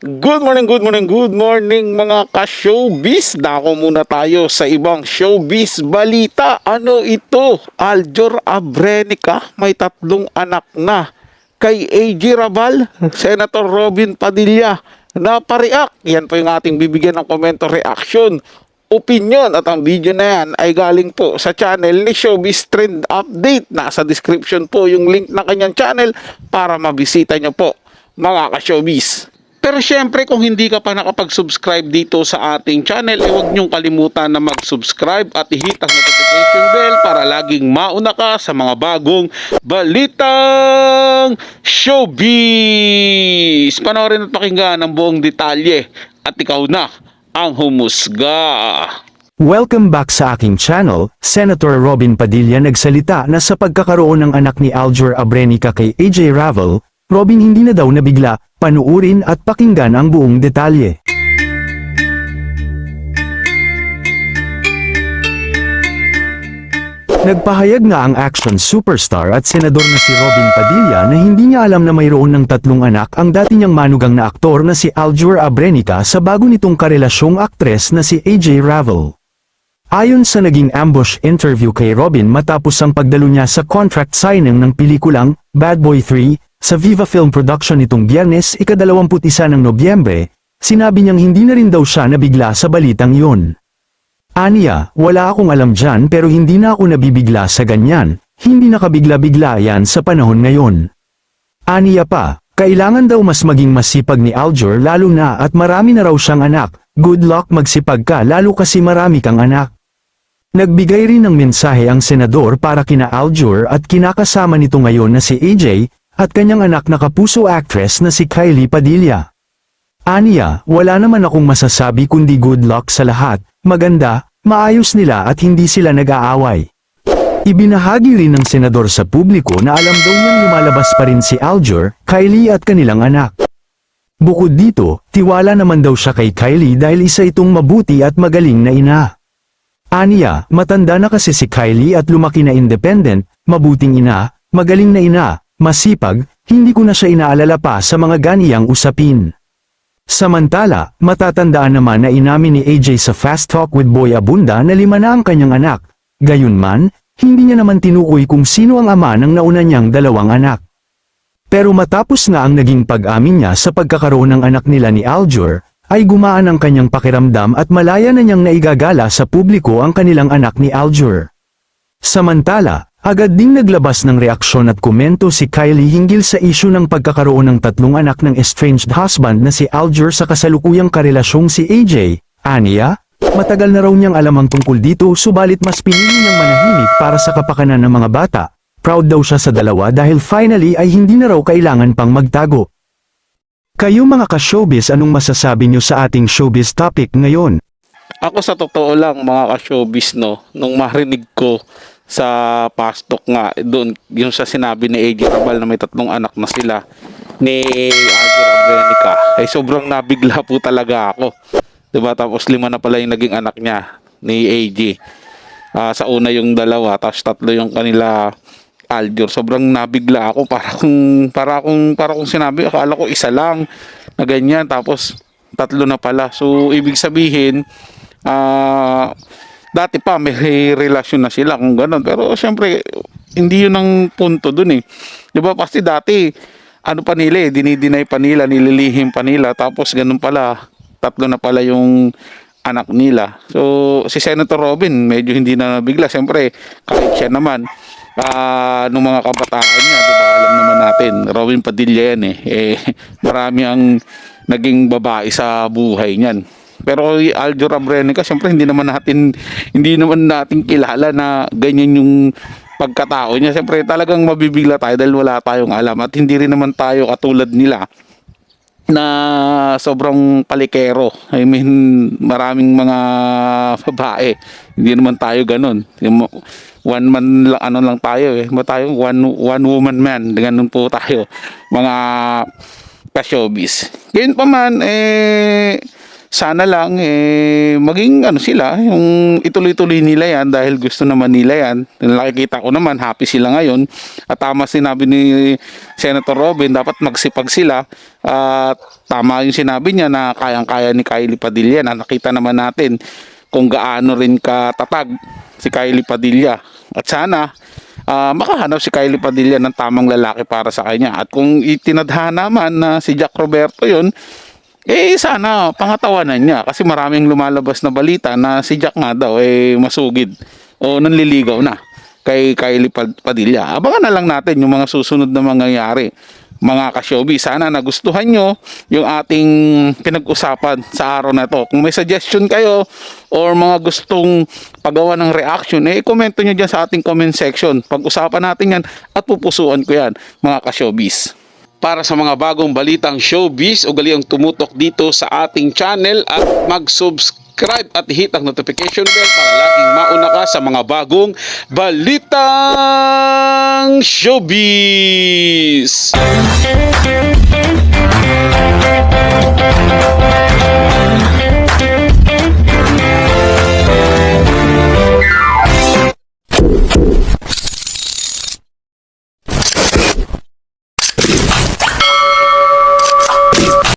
Good morning, good morning, good morning mga ka-showbiz. Dako muna tayo sa ibang showbiz balita. Ano ito? Aljur Abrenica may 3 anak na. Kay AG Rabal, Senator Robin Padilla na pareact. Yan po yung ating bibigyan ng komento reaction. Opinion at ang video na yan ay galing po sa channel ni Showbiz Trend Update. Nasa description po yung link na kanyang channel para mabisita nyo po mga ka-showbiz. Pero syempre kung hindi ka pa nakapag-subscribe dito sa ating channel, huwag niyong kalimutan na mag-subscribe at i-hit ang notification bell para laging mauna ka sa mga bagong balitang showbiz. Panoorin at pakinggan ang buong detalye at ikaw na ang humusga. Welcome back sa aking channel. Senator Robin Padilla nagsalita na sa pagkakaroon ng anak ni Aljur Abrenica kay AJ Ravel, Robin hindi na daw nabigla, panuurin at pakinggan ang buong detalye. Nagpahayag nga ang action superstar at senador na si Robin Padilla na hindi niya alam na mayroon ng 3 anak ang dati niyang manugang na aktor na si Aljur Abrenica sa bago nitong karelasyong aktres na si AJ Ravel. Ayon sa naging ambush interview kay Robin matapos ang pagdalo niya sa contract signing ng pelikulang Bad Boy 3, sa Viva Film Production nitong Biyernes ika-21 ng Nobyembre, sinabi niyang hindi na rin daw siya nabigla sa balitang yun. Aniya, wala akong alam dyan pero hindi na ako nabibigla sa ganyan, hindi nakabigla-bigla yan sa panahon ngayon. Aniya pa, kailangan daw mas maging masipag ni Aljur lalo na at marami na raw siyang anak, good luck magsipag ka lalo kasi marami kang anak. Nagbigay rin ng mensahe ang senador para kina Aljur at kinakasama nito ngayon na si AJ, at kanyang anak na kapuso actress na si Kylie Padilla. Aniya, wala naman akong masasabi kundi good luck sa lahat, maganda, maayos nila at hindi sila nag-aaway. Ibinahagi rin ng senador sa publiko na alam daw niyang lumalabas pa rin si Aljur, Kylie at kanilang anak. Bukod dito, tiwala naman daw siya kay Kylie dahil isa itong mabuti at magaling na ina. Aniya, matanda na kasi si Kylie at lumaki na independent, mabuting ina, magaling na ina, masipag, hindi ko na siya inaalala pa sa mga ganiyang usapin. Samantala, matatandaan naman na inamin ni AJ sa Fast Talk with Boy Abunda na 5 na ang kanyang anak. Gayunman, hindi niya naman tinukoy kung sino ang ama ng nauna niyang 2 anak. Pero matapos nga ang naging pag-amin niya sa pagkakaroon ng anak nila ni Aljur, ay gumaan ang kanyang pakiramdam at malaya na niyang naigagala sa publiko ang kanilang anak ni Aljur. Samantala, agad ding naglabas ng reaksyon at komento si Kylie hinggil sa isyu ng pagkakaroon ng 3 anak ng estranged husband na si Aljur sa kasalukuyang karelasyong si AJ. Aniya, matagal na raw niyang alam ang tungkol dito subalit mas pinili niyang manahimik para sa kapakanan ng mga bata. Proud daw siya sa dalawa dahil finally ay hindi na raw kailangan pang magtago. Kayo mga ka-showbiz, anong masasabi niyo sa ating showbiz topic ngayon? Ako sa totoo lang mga ka-showbiz nung marinig ko sa pastok nga doon yung sa sinabi ni AJ Rabal na may 3 anak na sila ni Aljur Abrenica ay sobrang nabigla po talaga ako, diba? Tapos 5 na pala yung naging anak niya ni AJ. Sa una yung 2 tapos 3 yung kanila Aljur. Sobrang nabigla ako para kung sinabi akala ko isa lang na ganyan tapos 3 na pala. So ibig sabihin dati pa may relasyon na sila kung gano'n. Pero syempre, hindi yun ang punto dun eh. Diba? Kasi dati, ano pa nila eh, dinidinay pa nila, nililihim pa nila. Tapos ganun pala, 3 na pala yung anak nila. So, si Senator Robin, medyo hindi na nabigla. Syempre, kahit siya naman, nung mga kabataan niya, diba? Alam naman natin, Robin Padilla yan eh. Marami ang naging babae sa buhay niyan. Pero Aljur Abrenica, siyempre hindi naman natin kilala na ganyan yung pagkatao niya. Siyempre talagang mabibigla tayo dahil wala tayong alam at hindi rin naman tayo katulad nila na sobrang palikero. I mean, maraming mga babae. Hindi naman tayo ganun. One man lang, ano lang tayo eh. One woman man. Ganun po tayo. Mga ka-showbiz. Ganyan pa man sana lang maging sila yung ituloy-tuloy nila yan dahil gusto naman nila yan. Nakikita ko naman happy sila ngayon at tama sinabi ni Senator Robin, dapat magsipag sila At tama yung sinabi niya na kayang-kaya ni Kylie Padilla na nakita naman natin kung gaano rin katatag si Kylie Padilla. At sana makahanap si Kylie Padilla ng tamang lalaki para sa kanya. At kung itinadhana naman na si Jack Roberto yun, sana pangatawanan niya kasi maraming lumalabas na balita na si Jack nga daw masugid o nanliligaw na kay Kylie Padilla. Abangan na lang natin yung mga susunod na mangyayari. Mga ka-showbiz, sana nagustuhan nyo yung ating pinag-usapan sa araw na to. Kung may suggestion kayo or mga gustong paggawa ng reaction, komento nyo dyan sa ating comment section. Pag-usapan natin yan at pupusuan ko yan, mga ka-showbiz. Para sa mga bagong balitang showbiz, ugaliang tumutok dito sa ating channel at mag-subscribe at hit ang notification bell para laging mauna ka sa mga bagong balitang showbiz.